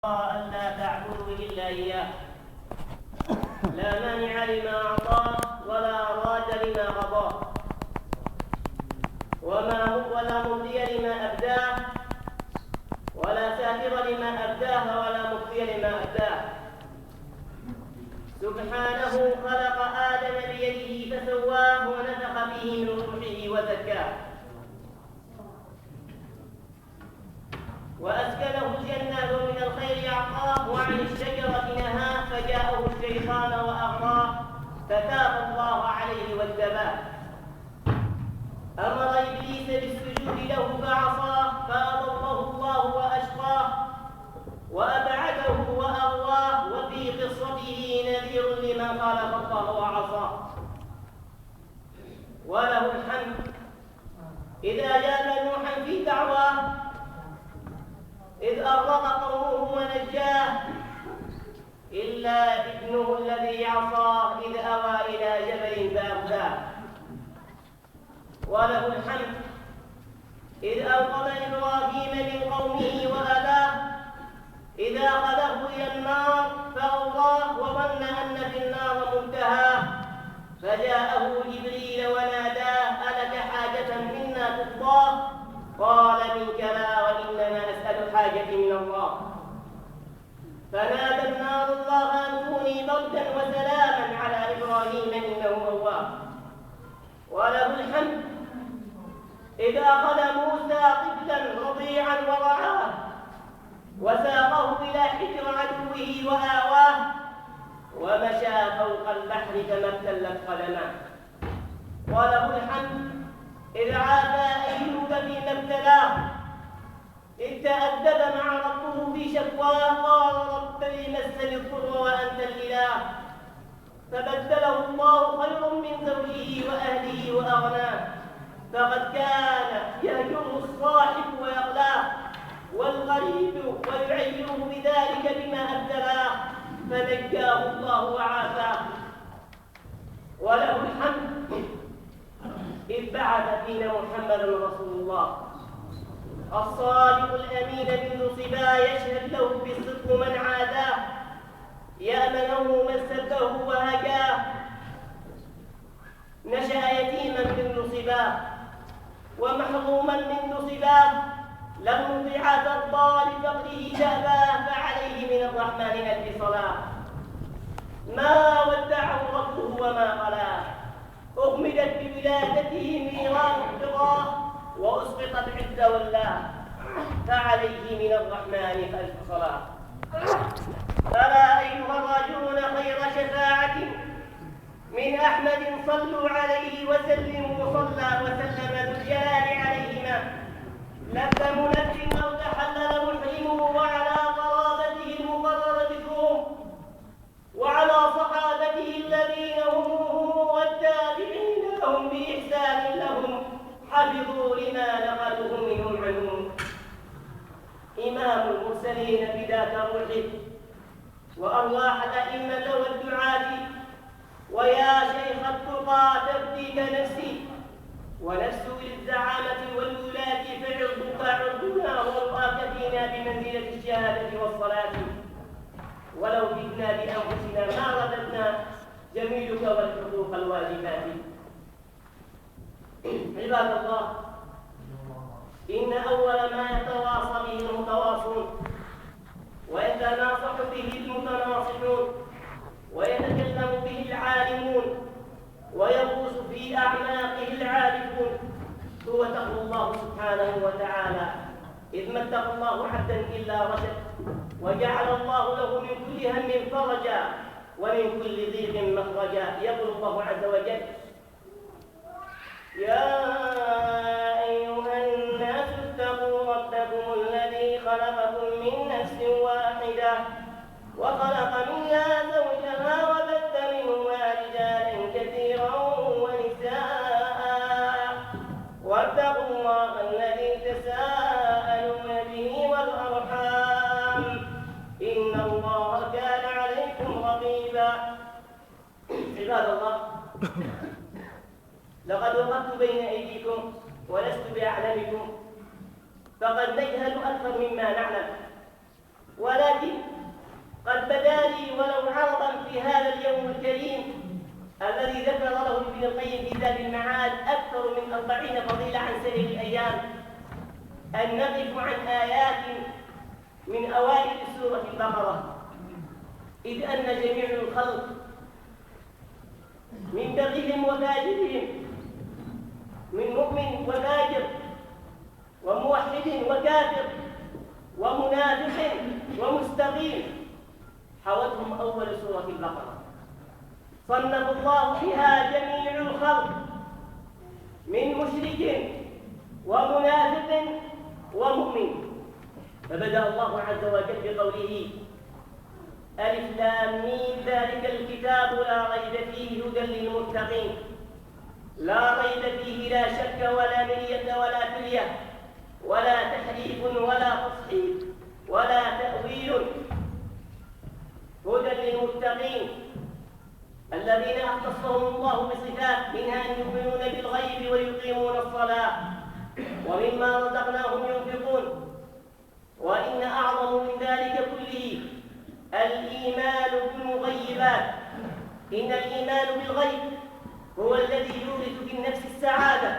ألا تعبدوا إلا إياه لا مانع لما أعطاه ولا راد لما قضاه ولا مضي لما أبداه ولا ساتر لما أبداه ولا مخفي لما أبداه. سبحانه خلق آدم بيده فسواه ونفخ فيه من روحه وزكاه وأسكنه الجنة ومن الخير أعطاه وعن الشجرة نهاه فجاءه الشيطان وأغراه فتاب الله عليه واتباه. أمر إبليس بالسجود له فعصاه فأضله الله وأشقاه وأبعده وأغواه وفي قصته نذير لمن خالف الله وعصاه. وله الحمد إذا أجاب نوحا في دعواه إذ أغرق قومه ونجاه إلا ابنه الذي عصاه إذ أوى إلى جبل فأرساه. وله الحمد إذ أوقظ إبراهيم من قومه وأباه إذ أخذه إلى النار فأغراه وظن أن في النار منتهاه فجاءه جبريل وناداه ألك حاجة منا تقضاه قال منك لا وإنما أسأل حاجتي من الله. فنادى النار الله أن كوني بردا وسلاما على إبراهيم إنه أواب. وله الحمد إذا أخذ موسى طفلا رضيعا ورعاه وساقه إلى حجر عدوه وآواه ومشى فوق البحر فما ابتلت قدماه. وله الحمد إذ عافى أيوب فيما ابتلاه إذ تأدب مع ربه في شكواه قال رب لي مسني الضر وأنت الإله فبدله الله خير من زوجه وأهله وأغناه. فقد كان يهجره الصاحب ويغلاه والغريب ويعيره بذلك بما أبتلاه فنجاه الله وعافاه. وله الحمد إذ بعث فينا محمدا رسول الله الصادق الأمين بن صبا يشهد له بالصدق من عاداه يأمنه من سبه وهجاه. نشأ يتيما بن صبا ومحروما من صباه لم يطيع ترضى لفقره شأباه فعليه من الرحمن ألف صلاة. ما ودعه ربه وما قلاه أغمدت بولادته نيران الطغاة وأسقطت عز والله فعليه من الرحمن ألف صلاة. فلا أيها الراجون خير شفاعة من أحمد صلوا عليه وسلموا صلى وسلم ذو الجلال عليهما لذ منذ أو تحلل محرم وعلى قرابته المقررة ثوم وعلى صحابته الذين هم والتابعين لهم بإحسان لهم حفظوا لما نقلوه منهم عنهم. إمام المرسلين بذات روحه وأرواح الأئمة والدعاة ويا شيخ التقى تفديك نفسي ونفس للزعامة والولاة فعرضنا ورؤاك فينا بمنزلة الشهادة والصلاة ولو جئنا بأنفسنا ما رددنا جميلك والحقوق الواجبات. عباد الله إن أول ما يتواصى به المتواصون ويتناصح به المتناصحون ويتكلم به العالمون ويغوص في أعماقه العارفون هو تقوى الله سبحانه وتعالى إذ ما اتقى الله عبدا إلا رشد وجعل الله له من كل هم فرجا ومن كل ضيق مخرجا. يقول الله عز وجل يا أيها الناس اتقوا ربكم الذي خلقكم من نفس واحدة وخلق منها زوجها وبث منهما رجالا كثيرا ونساء واتقوا الله الذي تساءلون به والأرحام إن الله كان عليكم رقيبا. عباد الله لقد وقفت بين أيديكم ولست بأعلمكم فقد نجهل أكثر مما نعلم ولكن قد بدا لي ولو عرضا في هذا اليوم الكريم الذي ذكر له ابن القيم في زاد المعاد أكثر من 40 فضيلة عن سائر الأيام، أن نقف عن آيات من أوائل سورة البقرة، إذ أن جميع الخلق من بغيهم وفاجرهم، من مؤمن وفاجر وموحد وكافر ومنافق ومستقيم، حوتهم أول سورة البقرة. صنف الله بها جميع الخلق من مشرك ومنافق ومؤمن. فبدأ الله عز وجل بقوله: ألف لام ميم ذلك الكتاب لا ريب فيه هدى للمتقين. لا ريب فيه لا شك ولا مرية ولا كلية ولا تحريف ولا تصحيح ولا تأويل، هدى للمتقين الذين اختصهم الله بصفات، منها أن يؤمنون بالغيب ويقيمون الصلاة ومما رزقناهم ينفقون. وإن أعظم من ذلك كله الإيمان بالمغيبات. إن الإيمان بالغيب هو الذي يورث في النفس السعادة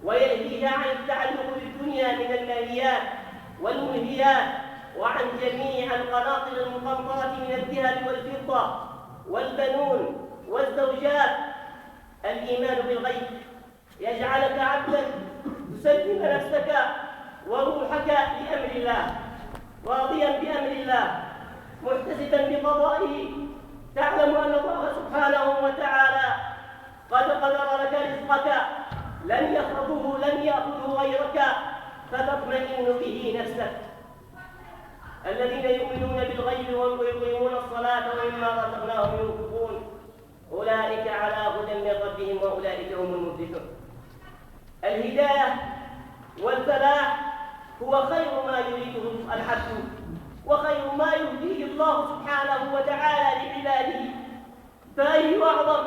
ويلهيها عن التعلق بالدنيا من الماليات والملهيات وعن جميع القناطر المقنطرة من الذهب والفضة والبنون والزوجات. الإيمان بالغيب يجعلك عبدا تسلم نفسك وروحك لأمر الله، راضيا بأمر الله، محتسبا بقضائه، تعلم أن الله سبحانه وتعالى قد قدر لك رزقك لن يخرجه لن يأخذه غيرك، فتطمئن به نفسك. الذين يؤمنون بالغيب ويقيمون الصلاة ومما رزقناهم ينفقون أولئك على هدى من ربهم وأولئك هم المفلحون. الهداية والفلاح هو خير ما يريده العبد وخير ما يهديه الله سبحانه وتعالى لعباده. فأي أعظم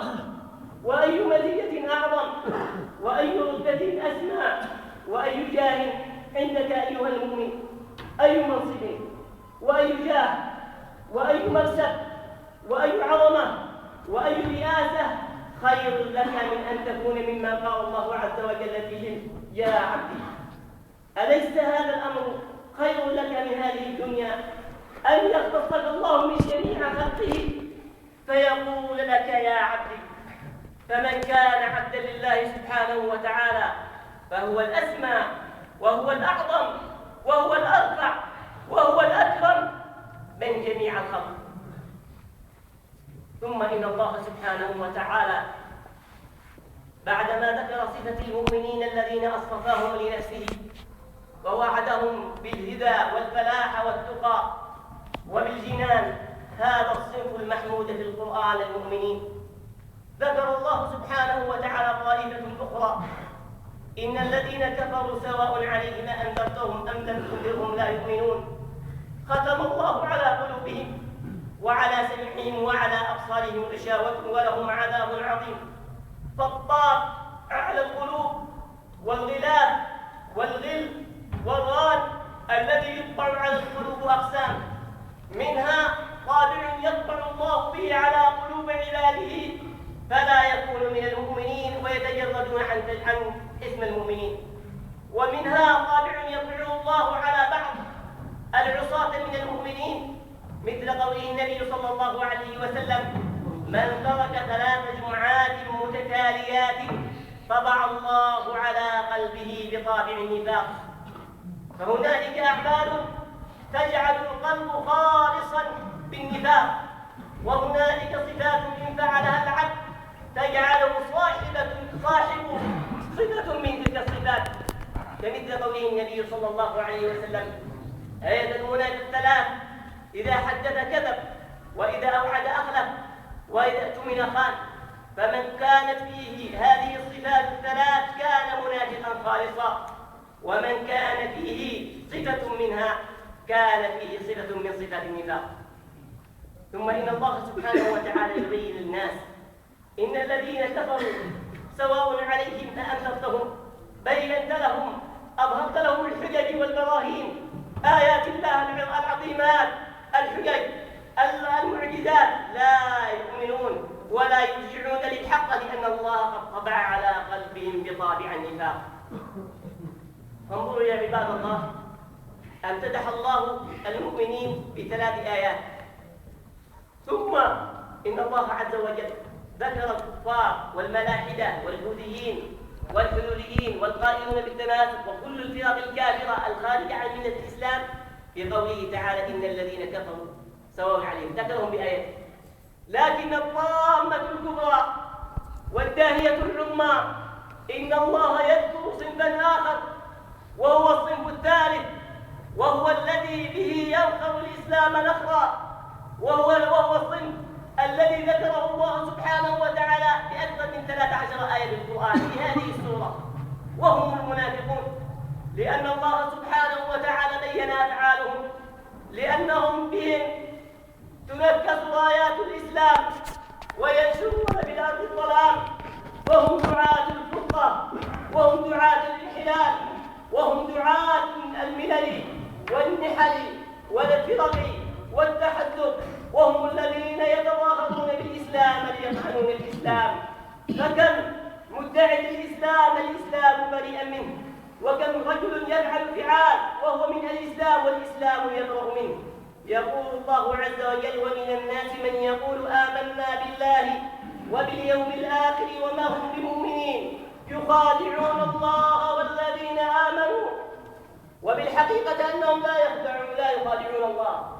وأي مزية أعظم وأي رتبة أسمى وأي جاه عندك أيها المؤمن، أي منصب وأي جاه وأي مكسب وأي عظمة وأي رئاسة خير لك من أن تكون مما قال الله عز وجل فيهم: يا عبدي. أليس هذا الأمر خير لك من هذه الدنيا، أن يختصك الله من جميع خلقه فيقول لك: يا عبدي. فمن كان عبدا لله سبحانه وتعالى فهو الأسمى وهو الأعظم وهو الأرفع وهو الأكرم من جميع الخلق. ثم إن الله سبحانه وتعالى بعدما ذكر صفة المؤمنين الذين أصطفاهم لنفسه ووعدهم بالهدى والفلاح والتقى وبالجنان، هذا الصنف المحمود في القرآن المؤمنين، ذكر الله سبحانه وتعالى طائفة أخرى: إن الذين كفروا سواء عليهم أنذرتهم أم لم تنذرهم لا يؤمنون، ختم الله على قلوبهم وعلى سمعهم وعلى أبصارهم غشاوة ولهم عذاب عظيم. فالطاق على القلوب والغلاف والغل والران الذي يطبع على القلوب أقسام، منها طابع يطبع الله به على قلوب عباده فلا يكون من المؤمنين ويتجردون عن اسم المؤمنين، ومنها طابع يطبع الله على بعض العصاة من المؤمنين، مثل قوله النبي صلى الله عليه وسلم: من ترك 3 جمعات متتاليات طبع الله على قلبه بطابع النفاق. فهنالك أعمال تجعل القلب خالصا بالنفاق، وهنالك صفات إن فعلها العبد تجعله صاحب صفة من تلك الصفات، كمثل قوله النبي صلى الله عليه وسلم: آية المنافق 3: إذا حدث كذب وإذا أوعد أخلف وإذا اؤتمن خان. فمن كانت فيه هذه الصفات الثلاث كان منافقا خالصا، ومن كان فيه صفة منها كان فيه صفة من صفات النفاق. ثم إن الله سبحانه وتعالى يبين للناس: إن الذين كفروا سواء عليهم أأنذرتهم، بينت لهم، أظهرت لهم الحجج والبراهين، آيات الله العظيمات الحجج المعجزات لا يؤمنون ولا يرجعون للحق، لأن الله قد طبع على قلبهم بطابع النفاق. فانظروا يا عباد الله، امتدح الله المؤمنين بثلاث آيات، ثم إن الله عز وجل ذكر الكفار والملاحدة والبوذيين والحلوليين والقائلون بالتناسخ وكل الفرق الكافرة الخارجة عن ملة الإسلام بقوله تعالى إن الذين كفروا سواء عليهم، ذكرهم بآيات. لكن الطامة الكبرى والداهية العظمى إن الله يذكر صنفا آخر، وهو الصنف الثالث، وهو الذي به ينقر الإسلام نخرا، وهو الصنف الذي ذكره الله سبحانه وتعالى بأكثر من 13 آية في القرآن في هذه السورة، وهم المنافقون، لأن الله سبحانه وتعالى بين أفعالهم، لأنهم بهم تنكس رايات الإسلام وينشرون في الأرض الظلام، فهم دعاة الفرقة، وهم دعاة الانحلال، وهم دعاة الملل والنحل والفرق والتحدث، وهم الذين يتظاهرون بالإسلام ليطعنون الإسلام. فكم مدعي الإسلام بريئا منه، وكم رجل يفعل فعال وهو من الإسلام والإسلام يبرأ منه. يقول الله عز وجل ومن الناس من يقول آمنا بالله وباليوم الآخر وما هم بمؤمنين يخادعون الله والذين آمنوا، وبالحقيقة أنهم لا يخادعون الله،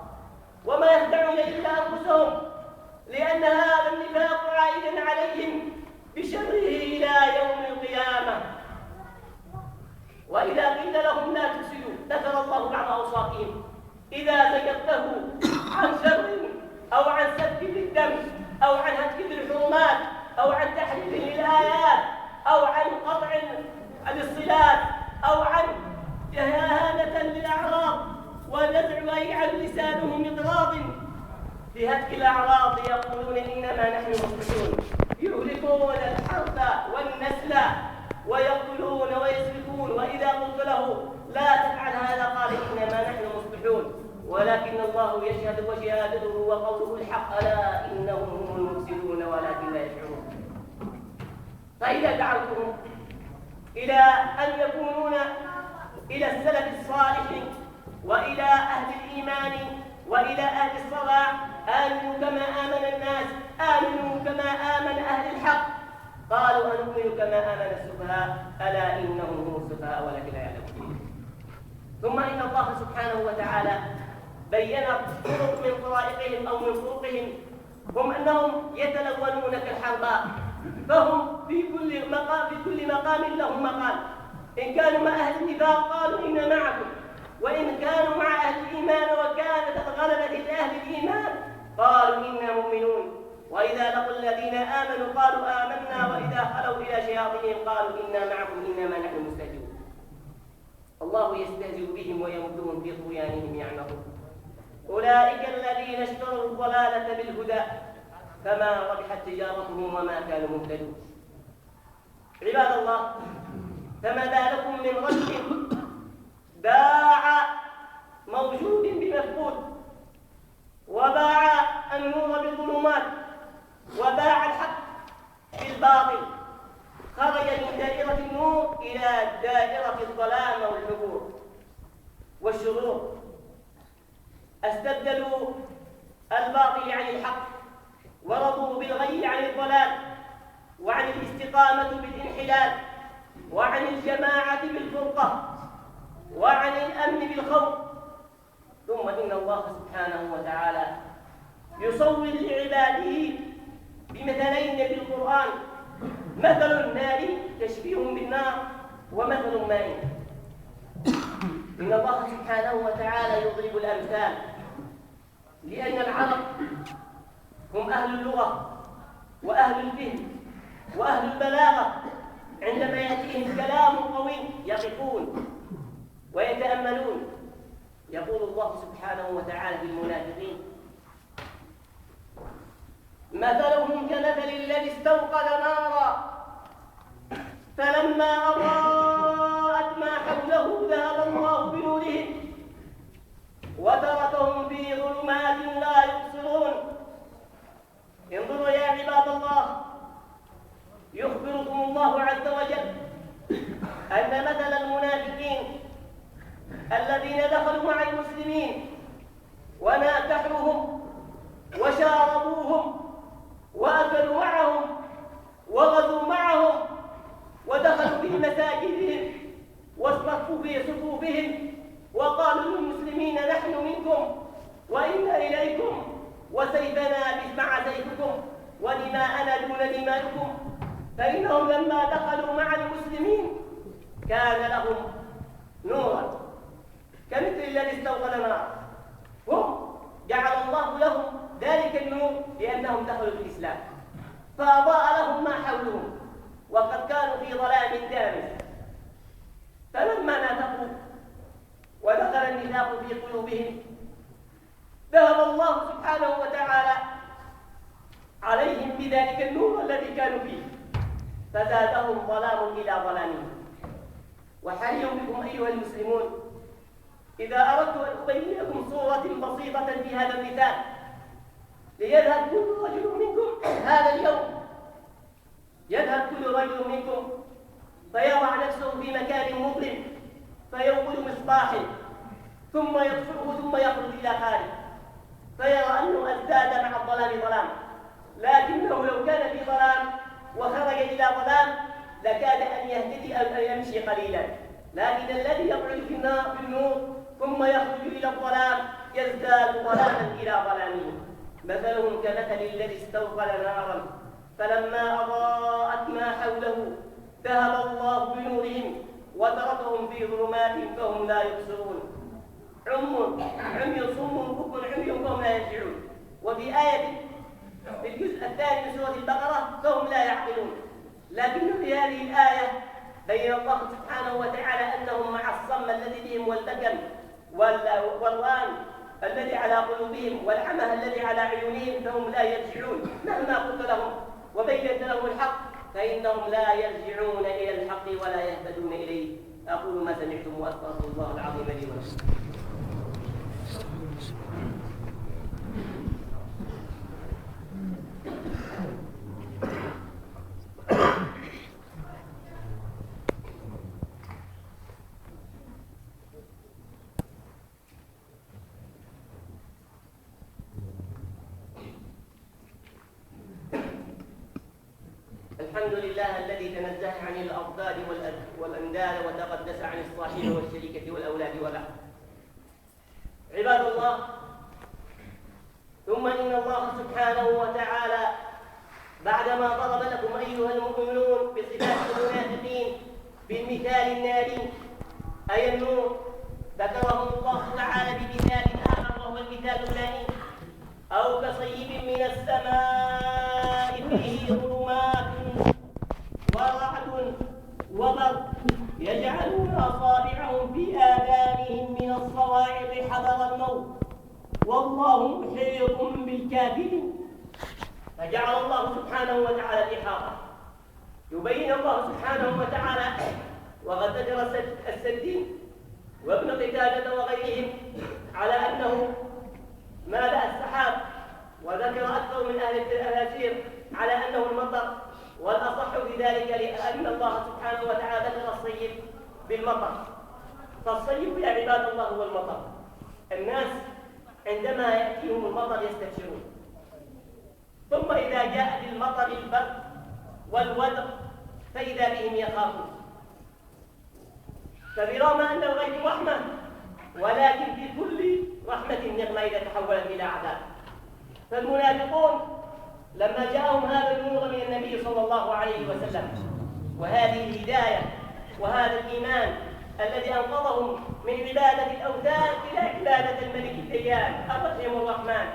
وما يخدعون إلا أنفسهم، لأن هذا النفاق عائد عليهم بشره إلى يوم القيامة. وإذا قيل لهم لا تفسدوا ذكر الله بعض أوصافهم: إذا زجرته عن شر أو عن سفك للدم أو عن هتك للحرمات أو عن تحريف للآيات أو عن قطع للصلات أو عن إهانة للأعراض ونزع ما يجعل لسانه مضراض في هتك الأعراض، يقولون إنما نحن مصلحون، يهلكون الحرث والنسل ويقتلون ويسرقون، وإذا قلت له لا تفعل هذا قال إنما نحن مصلحون، ولكن الله يشهد وشهادته وقوله الحق ألا إنهم هم المفسدون ولكن لا يشعرون. فإذا دعوتهم إلى أن يكونون إلى السلف الصالح وإلى أهل الإيمان وإلى أهل الصلاح، آمنوا كما آمن الناس، آمنوا كما آمن أهل الحق، قالوا أنؤمن كما آمن السفهاء ألا إنهم هم السفهاء ولكن لا يعلمون. ثم إن الله سبحانه وتعالى بين طرق من طرائقهم أو من طرقهم، هم أنهم يتلونون كالحرباء، فهم في كل مقام لهم مقال. إن كانوا مع أهل النفاق قالوا إنا معكم، وإن كانوا مع أهل الإيمان وكانت الغلبة لأهل الإيمان قالوا إنا مؤمنون، وإذا لقوا الذين آمنوا قالوا آمنا، وإذا خلوا إلى شياطينهم قالوا إنا معكم إنما نحن مستهزئون. الله يستهزئ بهم ويمدهم في طغيانهم يعمهون. أولئك الذين اشتروا الضلالة بالهدى فما ربحت تجارتهم وما كانوا مهتدون. عباد الله، فما بالكم من رجل باع موجود بمفقود، وباع النور بالظلمات، وباع الحق بالباطل، خرج من دائرة النور إلى دائرة الظلام والحبور والشرور. استبدلوا الباطل عن الحق، ورضوا بالغي عن الضلال، وعن الاستقامة بالانحلال، وعن الجماعة بالفرقة، وعن الأمن بالخوف. ثم إن الله سبحانه وتعالى يصور لعباده بمثلين بالقرآن: مثل النار تشبيه بالنار، ومثل الماء. إن الله سبحانه وتعالى يضرب الأمثال، لأن العرب هم أهل اللغة وأهل الفهم وأهل البلاغة، عندما يأتيهم كلام قوي يقفون ويتأملون. يقول الله سبحانه وتعالى للمنافقين: مثلهم كمثل الذي استوقد نارا فلما أضاءت ما حوله ذهب الله بنورهم وتركهم في ظلمات وانظروا يا عباد الله، يخبركم الله عز وجل أن مثل المنافقين الذين دخلوا مع المسلمين وناكحوهم وشاربوهم وأكلوا معهم وغزوا معهم ودخلوا في مساجدهم واصطفوا في صفوفهم وقالوا للمسلمين نحن منكم وإنا إليكم وسيفنا مع سيفكم ودماءنا دون دمائكم، فإنهم لما دخلوا مع المسلمين كان لهم نورا كمثل الذي استوقد نارا، هم جعل الله لهم ذلك النور لأنهم دخلوا في الإسلام فأضاء لهم ما حولهم وقد كانوا في ظلام دامس. فلما نافقوا ودخل النفاق في قلوبهم ذهب الله سبحانه وتعالى عليهم بذلك النور الذي كانوا فيه فزادهم ظلام إلى ظلامهم. وحري بكم أيها المسلمون إذا أردت أن أبين لكم صورة بسيطة في هذا المثال ليذهب كل رجل منكم هذا اليوم، يذهب كل رجل منكم فيضع نفسه في مكان مظلم فيوقد مصباحه ثم يطفئه ثم يخرج إلى خارج فيرى أنه ازداد مع الظلام ظلام، لكنه لو كان في ظلام وخرج إلى ظلام لكاد أن يهتدي أو أن يمشي قليلا، لكن الذي يقعد في النور ثم يخرج إلى الظلام يزداد ظلاما إلى ظلامه. مثلهم كمثل الذي استوقد نارا فلما أضاءت ما حوله ذهب الله بنورهم وتركهم في ظلمات فهم لا يبصرون. عمي صم بكم عمي فهم لا يرجعون. وفي آية في الجزء الثاني من سورة البقرة فهم لا يعقلون. لكن في هذه الآية بين الله سبحانه وتعالى أنهم مع الصم الذي بهم والبكم والوان الذي على قلوبهم والعمى الذي على عيونهم فهم لا يرجعون مهما قلت لهم وبينت لهم الحق فإنهم لا يرجعون إلى الحق ولا يهتدون إليه. أقول ما سمعتم وأستغفر الله العظيم لي ولكم. الحمد لله الذي تنزه عن الأضداد والأنداد وتقدس عن الصاحب والشريكة والأولاد والأخ. عباد الله، ثم إن الله سبحانه وتعالى بعدما ضرب لكم أيها المؤمنون بصفات المنافقين بالمثال الناري أي النور، ذكرهم الله تعالى بمثال آخر وهو المثال الثاني أو كصيب من السماء فيه ظلمات ورعد وبرق يجعلون أصابعهم في آذانهم من الصواعق حذر الموت والله محيط بالكافرين. فجعل الله سبحانه وتعالى الإحاطة، يبين الله سبحانه وتعالى وقد ذكر السدين وابن قتادة وغيرهم على أنه ماذا السحاب، وذكر أكثر من أهل التفاسير على أنه المطر، والأصح في ذلك لأن الله سبحانه وتعالى ذكر الصيب بالمطر. فالصيب يا عباد الله هو المطر. الناس عندما يأتيهم المطر يستبشرون، ثم إذا جاء بالمطر البرد والودر فإذا بهم يخافون. فبرغم أن الغيب رحمة، ولكن في كل رحمة نقمة إذا تحولت إلى عذاب. فالمنافقون لما جاءهم هذا النور من النبي صلى الله عليه وسلم وهذه الهداية وهذا الإيمان الذي أنقذهم من عبادة الأوثان إلى عبادة الملك الديان الرحيم الرحمن،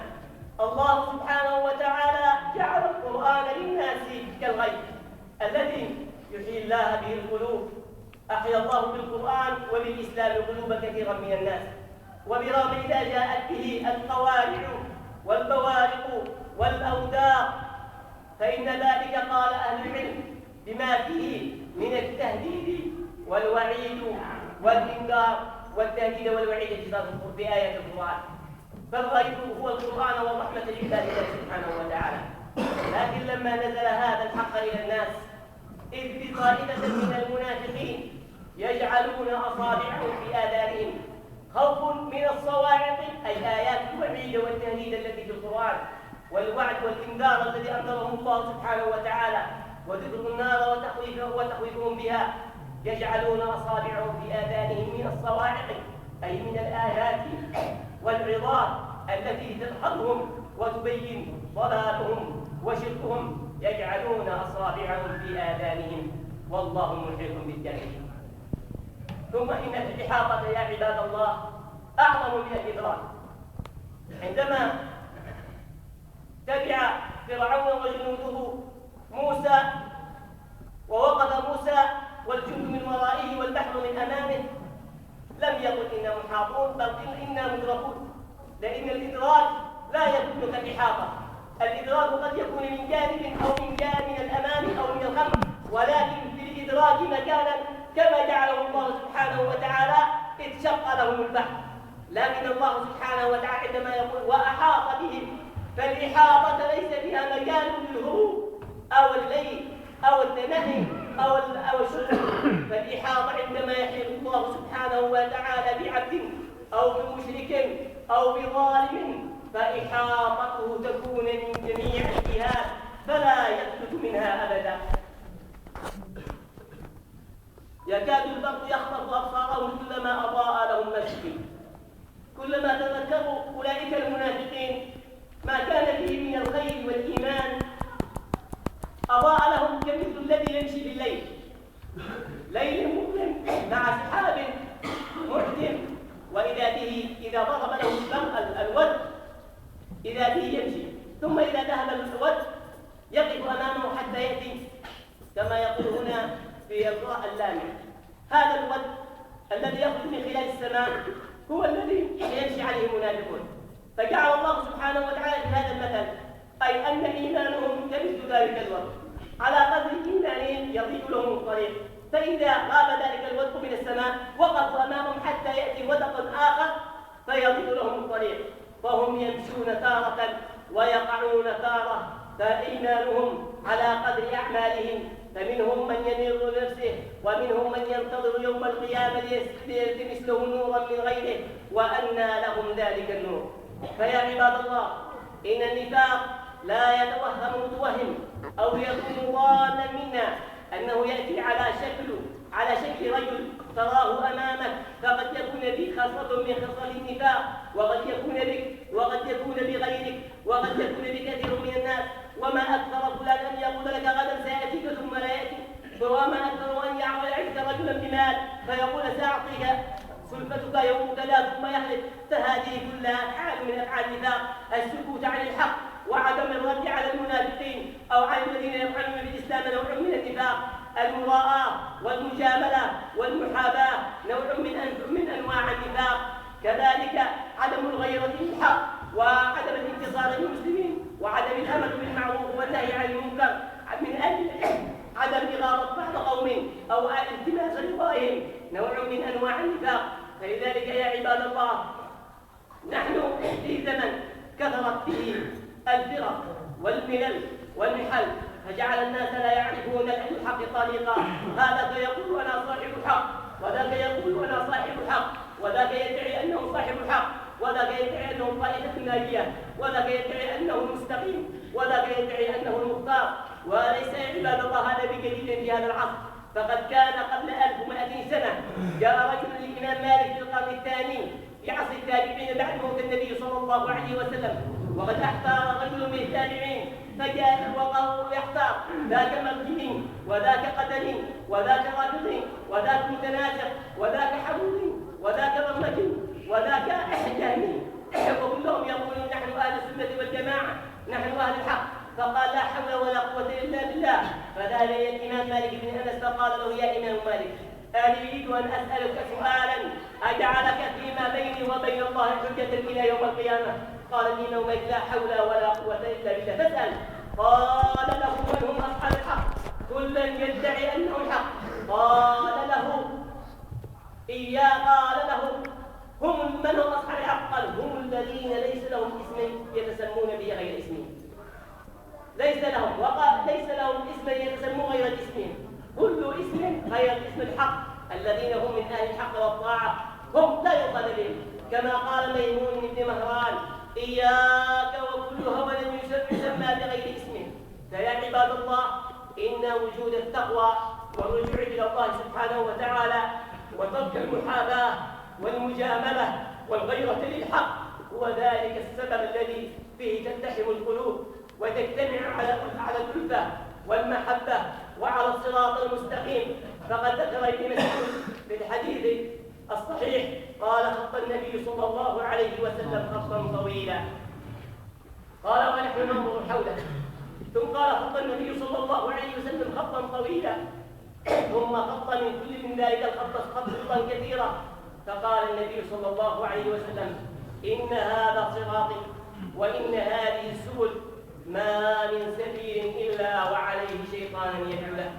الله سبحانه وتعالى جعل القرآن للناس كالغيب الذي يحيي الله به القلوب. أحيا الله بالقرآن وبالإسلام قلوب كثيرا من الناس. وبرغم إذا جاءت به القوارع والبوارق والأوداق فإن ذلك قال أهل العلم بما فيه من التهديد والوعيد والإنذار والتهديد والوعيد في آية القرآن. فالغيب هو القرآن والرحمة لعباد الله سبحانه وتعالى. لكن لما نزل هذا الحق إلى الناس إذ بطائفة من المنافقين يجعلون أصابعهم في آذانهم خوف من الصواعق، أي آيات الوعيد والتهديد التي في القرآن، والوعد والإنذار الذي أنذرهم الله سبحانه وتعالى، وذكر النار وتخويفهم بها. يجعلون أصابعهم في آذانهم من الصواعق، أي من الآيات والعظات التي تدحضهم وتبين ضلالهم وشركهم. يجعلون أصابعهم في آذانهم والله محيط بالكافرين. ثم إن الإحاطة يا عباد الله أعظم من الإدراك. عندما تبع فرعون وجنوده موسى، ووقف موسى والجند من ورائه والبحر من أمامه، لم يقل إنا محاطون، بل قل إنا مدركون، لأن الإدراك لا يكون كالإحاطة. الإدراك قد يكون من جانب أو من جانب الأمام أو من الخلف، ولكن في الإدراك مكانا كما جعله الله سبحانه وتعالى إذ شق لهم البحر. لكن الله سبحانه وتعالى عندما يقول وأحاط بهم، فالإحاطة ليس فيها مكان للهروب أو الليل أو التنهي أو الشرب. فالإحاطة عندما يحيط الله سبحانه وتعالى بعبد أو بمشرك أو بظالم، فإحاطته تكون من جميع الجهات فلا يفلت منها أبدا. يكاد البرق يخطف أبصارهم كلما أضاء لهم مسجد. كلما تذكروا أولئك المنافقين ما كان فيه من الخير والإيمان أضاء لهم كمثل الذي يمشي بالليل، ليل مظلم مع سحاب محكم، وإذا به إذا ضرب له الود إذا به يمشي، ثم إذا ذهب الود يقف أمامه حتى يأتي، كما يقول هنا في القراء اللامع. هذا الود الذي يخرج من خلال السماء هو الذي يمشي عليه المنافقون. فجعل الله سبحانه وتعالى في هذا المثل أي أن إيمانهم كمثل ذلك الود، على قدر إيمانهم يضيق لهم الطريق، فإذا غاب ذلك الودق من السماء وقفوا أمامهم حتى يأتي ودق آخر فيضيق لهم الطريق، فهم يمشون تارة ويقعون تارة، فإيمانهم على قدر أعمالهم، فمنهم من ينير نفسه ومنهم من ينتظر يوم القيامة ليلتمس له نورا من غيره وأنى لهم ذلك النور. فيا عباد الله، إن النفاق لا يتوهم متوهم أو يكون ضالا منا أنه يأتي على شكل رجل تراه أمامك، فقد يكون بك خصلة من خصال النفاق، وقد يكون بك وقد يكون بغيرك وقد يكون بكثير من الناس. وما أكثر فلان أن يقول لك غدا سيأتيك ثم لا يأتي، وما أكثر أن يعطيك رجلا بمال فيقول سأعطيك سلفتك يوم كذا ثم يحلف. فهذه كلها أفعال من أفعال النفاق، السكوت عن الحق وعدم الرد على المنافقين أو على الذين يفعلون بالإسلام نوع من النفاق. المراءة والمجاملة والمحاباة نوع من أنواع النفاق. كذلك عدم الغيرة للحق وعدم الانتصار للمسلمين وعدم الأمر بالمعروف والنهي عن المنكر من أجل عدم إغاظة بعض قوم أو التماس رضائهم نوع من أنواع النفاق. فلذلك يا عباد الله، نحن في زمن كثرت فيه الفرق والملل والمحل، فجعل الناس لا يعرفون الحق طريقا. هذا فيقول أنا صاحب الحق، وذاك يقول أنا صاحب الحق، وذاك يدعي أنه صاحب الحق، وذاك يدعي أنه طائفة ناجية، وذاك يدعي أنه المستقيم، وذاك يدعي أنه المختار. وليس يا عباد الله هذا بجديد في هذا العصر، فقد كان قبل 1200 سنة جاء رجل للإمام مالك في القرن الثاني في عصر التابعين بعد موت النبي صلى الله عليه وسلم، وقد احتار رجل من التابعين فجاء وقال يحتار ذاك مرجئ وذاك قدري وذاك رافضي وذاك متناسق وذاك حبوبي وذاك برمجي وذاك جهمي، وكلهم يقولون نحن أهل السنة والجماعة، نحن أهل الحق. فقال لا حول ولا قوة إلا بالله. فذهب إلى الإمام مالك بن أنس فقال له يا إمام مالك، أنا أريد أن أسألك سؤالا أجعلك فيما بيني وبين الله حجة إلى يوم القيامة. قال الإمام مالك لا حول ولا قوة إلا بالله، فاسأل. قال له من هم أصحاب الحق؟ كل يدعي أنه الحق. قال له قال له هم من هم أصحاب الحق؟ قال هم الذين ليس لهم اسم يتسمون به غير اسمه. ليس الاسم الحق الذين هم من أهل الحق والطاعة هم لا يؤخذ بهم، كما قال ميمون بن مهران: إياك وكل هوى يسمى بغير اسمه. فيا عباد الله، إن وجود التقوى والرجوع إلى الله سبحانه وتعالى وترك المحاباة والمجاملة والغيرة للحق هو ذلك السبب الذي فيه تلتحم القلوب وتجتمع على الألفة والمحبة وعلى الصراط المستقيم. فقد ذكر ابن مسعود في الحديث الصحيح قال: خط النبي صلى الله عليه وسلم خطا طويلا. قال: ونحن ننظر حوله. ثم قال: خط النبي صلى الله عليه وسلم خطا طويلا، ثم خط من كل من ذلك الخط خطا كثيرا. فقال النبي صلى الله عليه وسلم: إن هذا صراطي وإن هذه السبل ما من سبيل إلا وعليه شيطان يدعو له.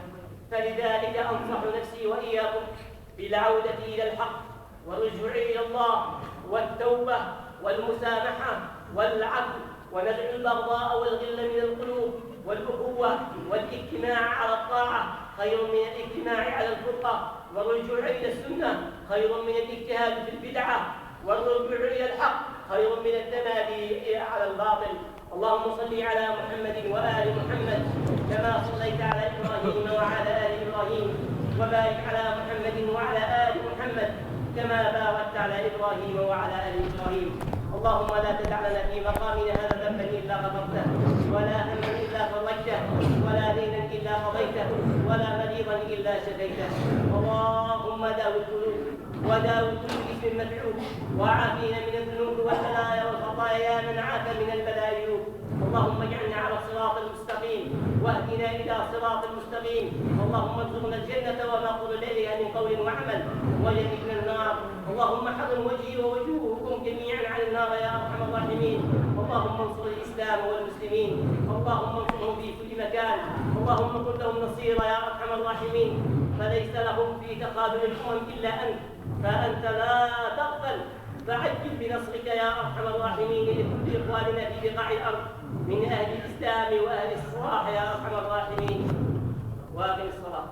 فلذلك أنصح نفسي وإياكم بالعودة إلى الحق والرجوع إلى الله والتوبة والمسامحة والعفو، ونزع البغضاء والغل من القلوب، والأخوة والاجتماع على الطاعة خير من الاجتماع على الفرقة، والرجوع إلى السنة خير من الاجتهاد في البدعة، والرجوع إلى الحق خير من التمادي على الباطل. اللهم صل على محمد وآل محمد كما صليت على إبراهيم وعلى آل إبراهيم، وبارك على محمد وعلى آل محمد كما باركت على إبراهيم وعلى آل إبراهيم. اللهم لا تدع لنا في مقامنا هذا ذنبا إلا غفرته، ولا هما إلا فرجته، ولا دينا إلا قضيته، ولا مريضا إلا شفيته. اللهم داو القلوب وداو كل اسم مدعو، وعافينا من الذنوب والبلايا والخطايا من عافى من البلايا. اللهم اجعلنا على الصراط المستقيم واهدنا إلى صراط المستقيم. اللهم ارزقنا الجنة وما قرب إليها من قول وعمل، وجنبنا النار. اللهم حرم وجهي ووجوهكم جميعا على النار يا أرحم الراحمين. اللهم انصر الإسلام والمسلمين، اللهم انصرهم في كل مكان، اللهم كن لهم نصيرا يا أرحم الراحمين. فليس لهم في تقابل الأمم إلا أنت، فأنت لا تغفل. فعجل بنصرك يا أرحم الراحمين لكل إخواننا في بقاع الأرض من أهل الإسلام وأهل الصلاح يا أرحم الراحمين. وأقم الصلاة.